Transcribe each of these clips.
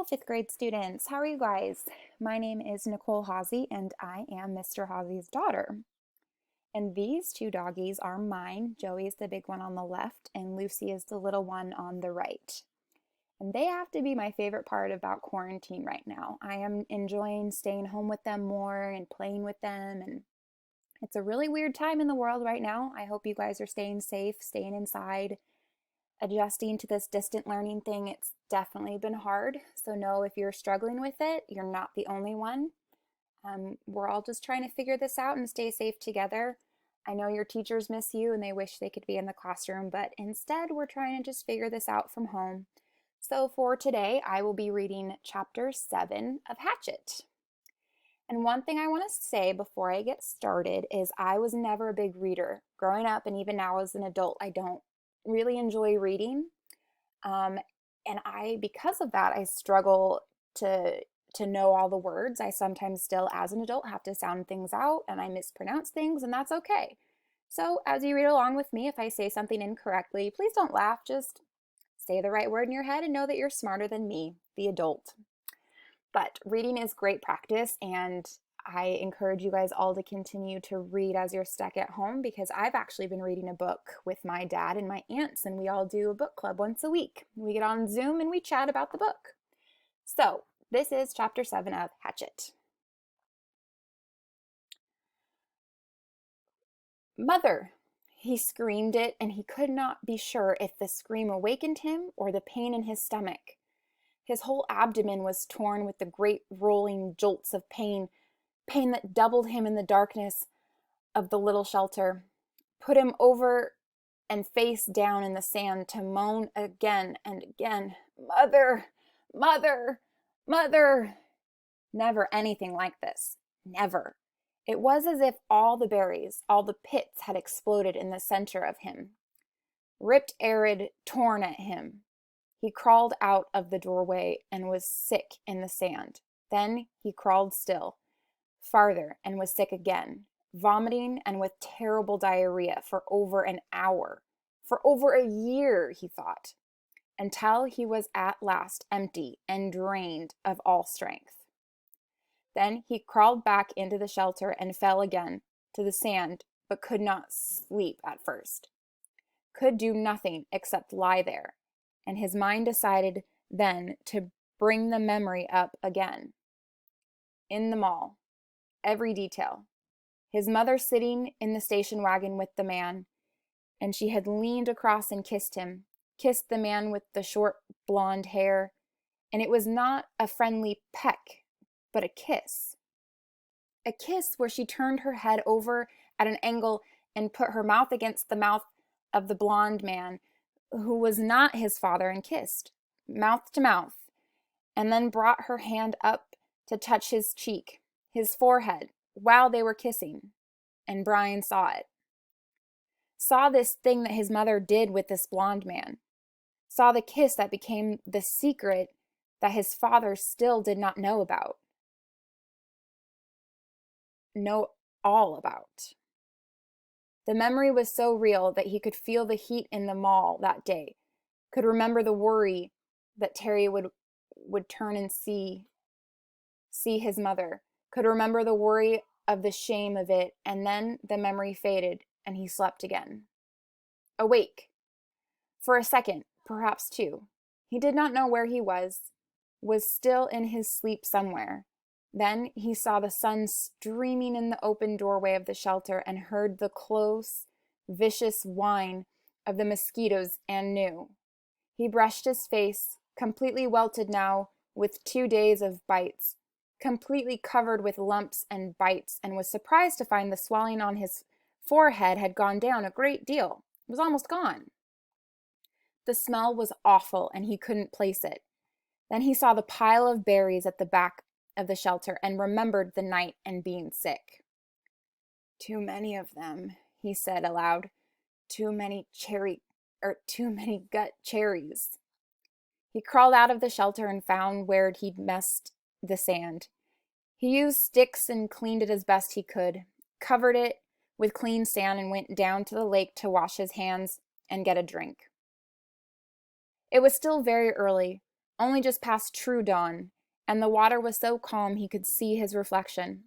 fifth grade students. How are you guys? My name is Nicole Hawsey, and I am Mr. Hawsey's daughter. And these two doggies are mine. Joey is the big one on the left, and Lucy is the little one on the right. And they have to be my favorite part about quarantine right now. I am enjoying staying home with them more and playing with them. And it's a really weird time in the world right now. I hope you guys are staying safe, staying inside, adjusting to this distant learning thing. It's definitely been hard. So know if you're struggling with it, you're not the only one. We're all just trying to figure this out and stay safe together. I know your teachers miss you and they wish they could be in the classroom, but instead we're trying to just figure this out from home. So for today, I will be reading chapter 7 of Hatchet. And one thing I want to say before I get started is I was never a big reader. Growing up and even now as an adult, I don't really enjoy reading. And because of that, I struggle to know all the words. I sometimes still, as an adult, have to sound things out and I mispronounce things, and that's okay. So as you read along with me, if I say something incorrectly, please don't laugh. Just say the right word in your head and know that you're smarter than me, the adult. But reading is great practice, and I encourage you guys all to continue to read as you're stuck at home, because I've actually been reading a book with my dad and my aunts, and we all do a book club once a week. We get on Zoom and we chat about the book. So this is chapter 7 of Hatchet. "Mother!" He screamed it, and he could not be sure if the scream awakened him or the pain in his stomach. His whole abdomen was torn with the great rolling jolts of pain that doubled him in the darkness of the little shelter, put him over and face down in the sand to moan again and again, "Mother! Mother! Mother!" Never anything like this. Never. It was as if all the berries, all the pits had exploded in the center of him. Ripped arid, torn at him. He crawled out of the doorway and was sick in the sand. Then he crawled still, farther, and was sick again, vomiting and with terrible diarrhea for over an hour, for over a year, he thought, until he was at last empty and drained of all strength. Then he crawled back into the shelter and fell again to the sand, but could not sleep at first. Could do nothing except lie there, and his mind decided then to bring the memory up again. In the mall, every detail. His mother sitting in the station wagon with the man, and she had leaned across and kissed him, kissed the man with the short blonde hair, and it was not a friendly peck, but a kiss. A kiss where she turned her head over at an angle and put her mouth against the mouth of the blonde man, who was not his father, and kissed, mouth to mouth, and then brought her hand up to touch his cheek, his forehead, while they were kissing. And Brian saw it. Saw this thing that his mother did with this blonde man. Saw the kiss that became the secret that his father still did not know about. Know all about. The memory was so real that he could feel the heat in the mall that day, could remember the worry that Terry would turn and see his mother, could remember the worry of the shame of it, and then the memory faded and he slept again. Awake. For a second, perhaps two. He did not know where he was still in his sleep somewhere. Then he saw the sun streaming in the open doorway of the shelter and heard the close, vicious whine of the mosquitoes and knew. He brushed his face, completely welted now with 2 days of bites, completely covered with lumps and bites, and was surprised to find the swelling on his forehead had gone down a great deal. It was almost gone. The smell was awful and he couldn't place it. Then he saw the pile of berries at the back of the shelter and remembered the night and being sick. "Too many of them," he said aloud. Too many gut cherries." He crawled out of the shelter and found where he'd messed the sand. He used sticks and cleaned it as best he could, covered it with clean sand, and went down to the lake to wash his hands and get a drink. It was still very early. only just past true dawn, and the water was so calm he could see his reflection.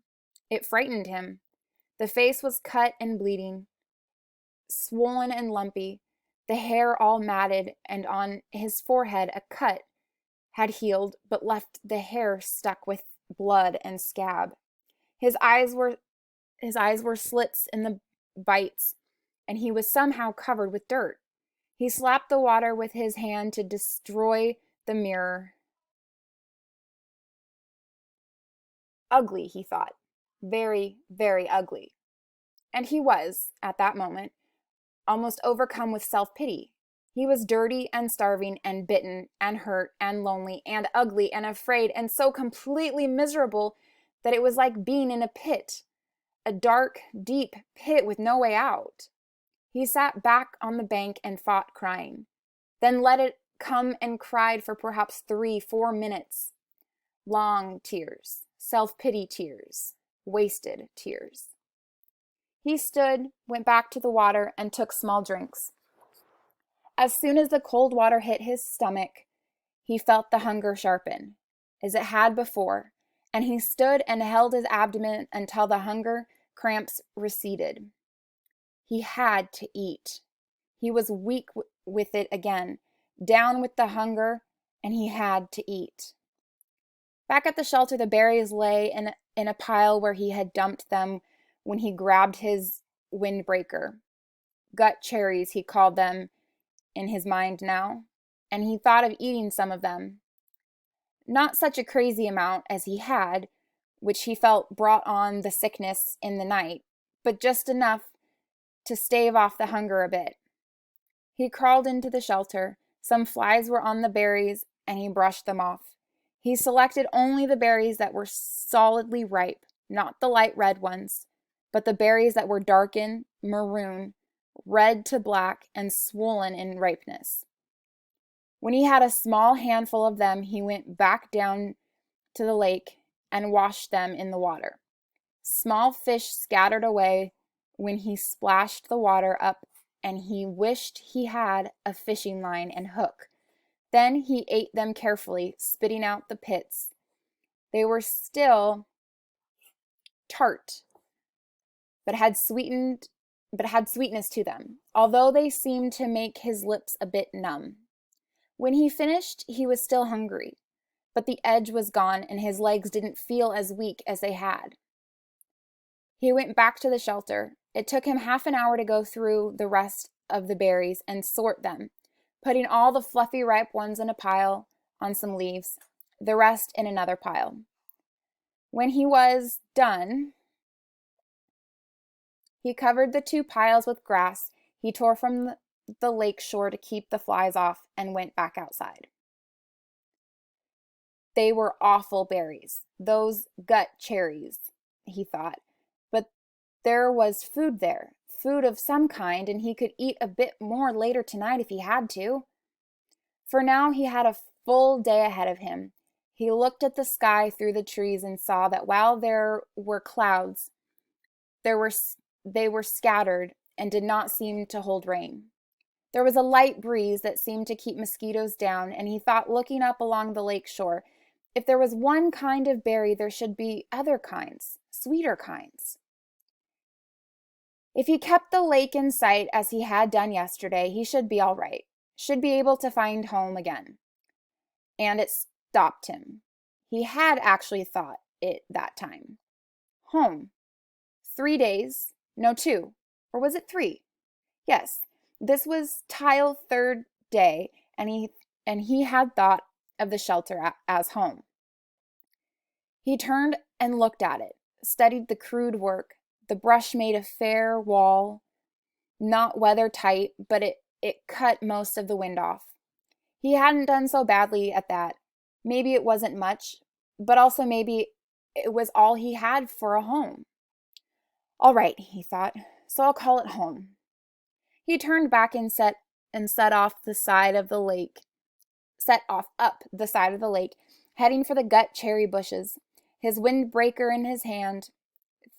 It frightened him. The face was cut and bleeding, swollen and lumpy, the hair all matted, and on his forehead a cut had healed but left the hair stuck with blood and scab. His eyes were slits in the bites, and he was somehow covered with dirt. He slapped the water with his hand to destroy the mirror. Ugly, he thought. Very, very ugly. And he was, at that moment, almost overcome with self-pity. He was dirty and starving and bitten and hurt and lonely and ugly and afraid and so completely miserable that it was like being in a pit, a dark, deep pit with no way out. He sat back on the bank and fought crying, then let it come and cried for perhaps 3-4 minutes. Long tears, self-pity tears, wasted tears. He stood, went back to the water, and took small drinks. As soon as the cold water hit his stomach, he felt the hunger sharpen, as it had before, and he stood and held his abdomen until the hunger cramps receded. He had to eat. He was weak with it again, down with the hunger, and he had to eat. Back at the shelter, the berries lay in a pile where he had dumped them when he grabbed his windbreaker. Gut cherries, he called them in his mind now, and he thought of eating some of them. Not such a crazy amount as he had, which he felt brought on the sickness in the night, but just enough to stave off the hunger a bit. He crawled into the shelter. Some flies were on the berries, and he brushed them off. He selected only the berries that were solidly ripe, not the light red ones, but the berries that were darkened, maroon, red to black, and swollen in ripeness. When he had a small handful of them, he went back down to the lake and washed them in the water. Small fish scattered away when he splashed the water up, and he wished he had a fishing line and hook. Then he ate them carefully, spitting out the pits. They were still tart, but had sweetness to them, although they seemed to make his lips a bit numb. When he finished, he was still hungry, but the edge was gone and his legs didn't feel as weak as they had. He went back to the shelter. It took him half an hour to go through the rest of the berries and sort them, putting all the fluffy ripe ones in a pile on some leaves, the rest in another pile. When he was done, he covered the 2 piles with grass he tore from the lake shore to keep the flies off and went back outside. They were awful berries, those gut cherries, he thought, but there was food there, food of some kind, and he could eat a bit more later tonight if he had to. For now he had a full day ahead of him. He looked at the sky through the trees and saw that while there were clouds, they were scattered and did not seem to hold rain. There was a light breeze that seemed to keep mosquitoes down, and he thought, looking up along the lake shore, if there was one kind of berry, there should be other kinds, sweeter kinds. If he kept the lake in sight as he had done yesterday, he should be all right, should be able to find home again. And it stopped him. He had actually thought it that time. Home. 3 days, no 2, or was it 3? Yes, this was Tile 3rd day, and he had thought of the shelter as home. He turned and looked at it, studied the crude work. The brush made a fair wall, not weather tight, but it cut most of the wind off. He hadn't done so badly at that. Maybe it wasn't much, but also maybe it was all he had for a home. All right, he thought, so I'll call it home. He turned back and set off up the side of the lake, heading for the gut cherry bushes, his windbreaker in his hand.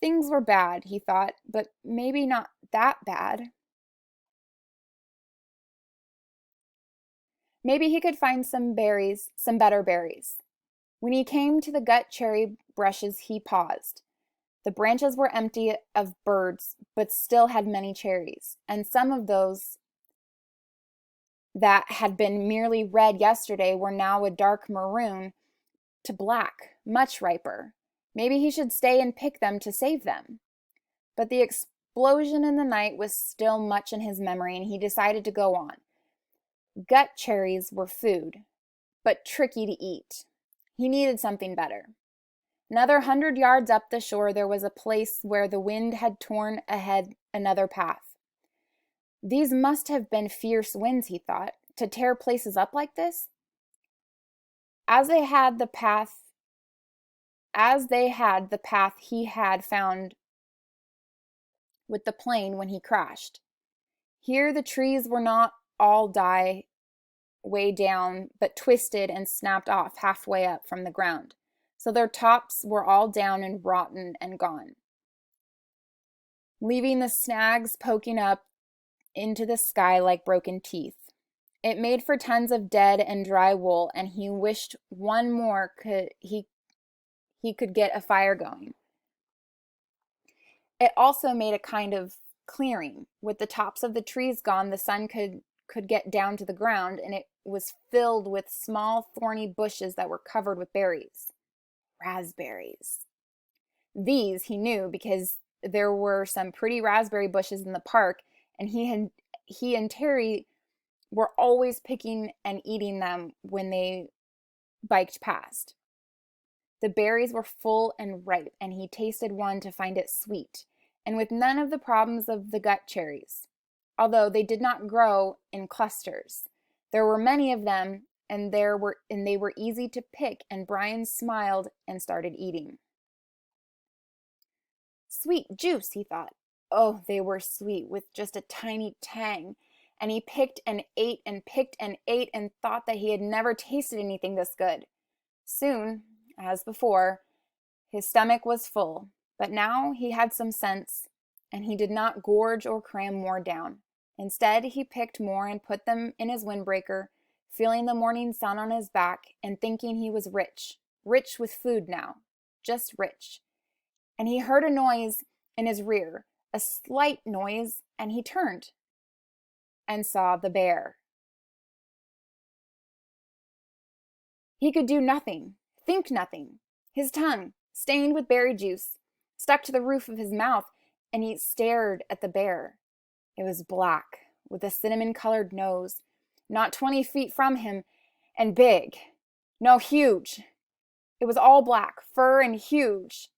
Things were bad, he thought, but maybe not that bad. Maybe he could find some berries, some better berries. When he came to the gut cherry bushes, he paused. The branches were empty of birds, but still had many cherries, and some of those that had been merely red yesterday were now a dark maroon to black, much riper. Maybe he should stay and pick them to save them. But the explosion in the night was still much in his memory, and he decided to go on. Gut cherries were food, but tricky to eat. He needed something better. Another 100 yards up the shore, there was a place where the wind had torn ahead another path. These must have been fierce winds, he thought, to tear places up like this. As they had the path he had found with the plane when he crashed. Here the trees were not all die way down, but twisted and snapped off halfway up from the ground. So their tops were all down and rotten and gone, leaving the snags poking up into the sky like broken teeth. It made for tons of dead and dry wool, and he wished one more he could get a fire going. It also made a kind of clearing. With the tops of the trees gone, the sun could get down to the ground, and it was filled with small thorny bushes that were covered with berries. Raspberries. These he knew because there were some pretty raspberry bushes in the park, and he and Terry were always picking and eating them when they biked past. The berries were full and ripe, and he tasted one to find it sweet, and with none of the problems of the gut cherries. Although they did not grow in clusters, there were many of them, and they were easy to pick, and Brian smiled and started eating. Sweet juice, he thought. Oh, they were sweet, with just a tiny tang. And he picked and ate and picked and ate and thought that he had never tasted anything this good. Soon, as before, his stomach was full, but now he had some sense, and he did not gorge or cram more down. Instead, he picked more and put them in his windbreaker, feeling the morning sun on his back and thinking he was rich with food now, just rich. And he heard a noise in his rear, a slight noise, and he turned and saw the bear. He could do nothing, think nothing. His tongue, stained with berry juice, stuck to the roof of his mouth, and he stared at the bear. It was black, with a cinnamon-colored nose, not 20 feet from him, and big. No, huge. It was all black, fur and huge.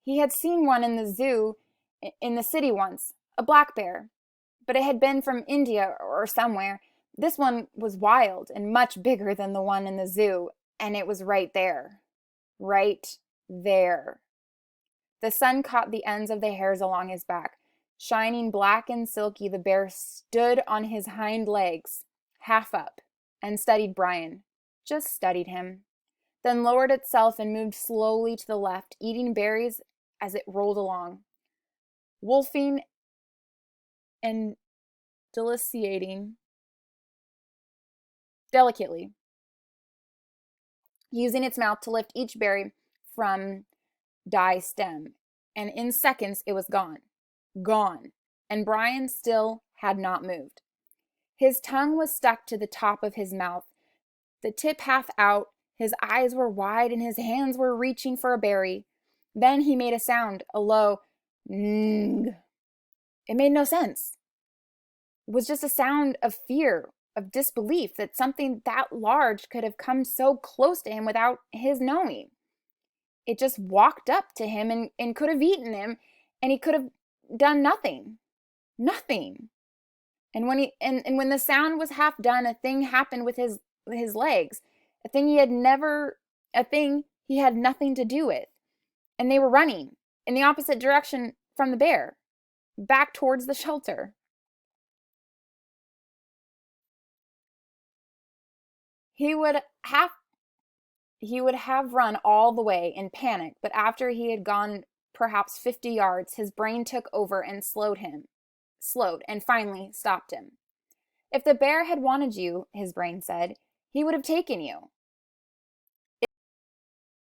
He had seen one in the zoo in the city once, a black bear, but it had been from India or somewhere. This one was wild and much bigger than the one in the zoo, and it was right there. Right there. The sun caught the ends of the hairs along his back. Shining black and silky, the bear stood on his hind legs, half up, and studied Brian. Just studied him. Then lowered itself and moved slowly to the left, eating berries as it rolled along. Wolfing and delicately, using its mouth to lift each berry from die stem, and in seconds it was gone. Gone, and Brian still had not moved. His tongue was stuck to the top of his mouth, the tip half out, his eyes were wide, and his hands were reaching for a berry. Then he made a sound, a low "ng." It made no sense. It was just a sound of fear, of disbelief that something that large could have come so close to him without his knowing. It just walked up to him and could have eaten him, and he could have done nothing. Nothing. And when the sound was half done, a thing happened with his legs, a thing he had nothing to do with. And they were running in the opposite direction from the bear, back towards the shelter. He would have run all the way in panic, but after he had gone perhaps 50 yards, his brain took over and slowed and finally stopped him. If the bear had wanted you, his brain said, he would have taken you.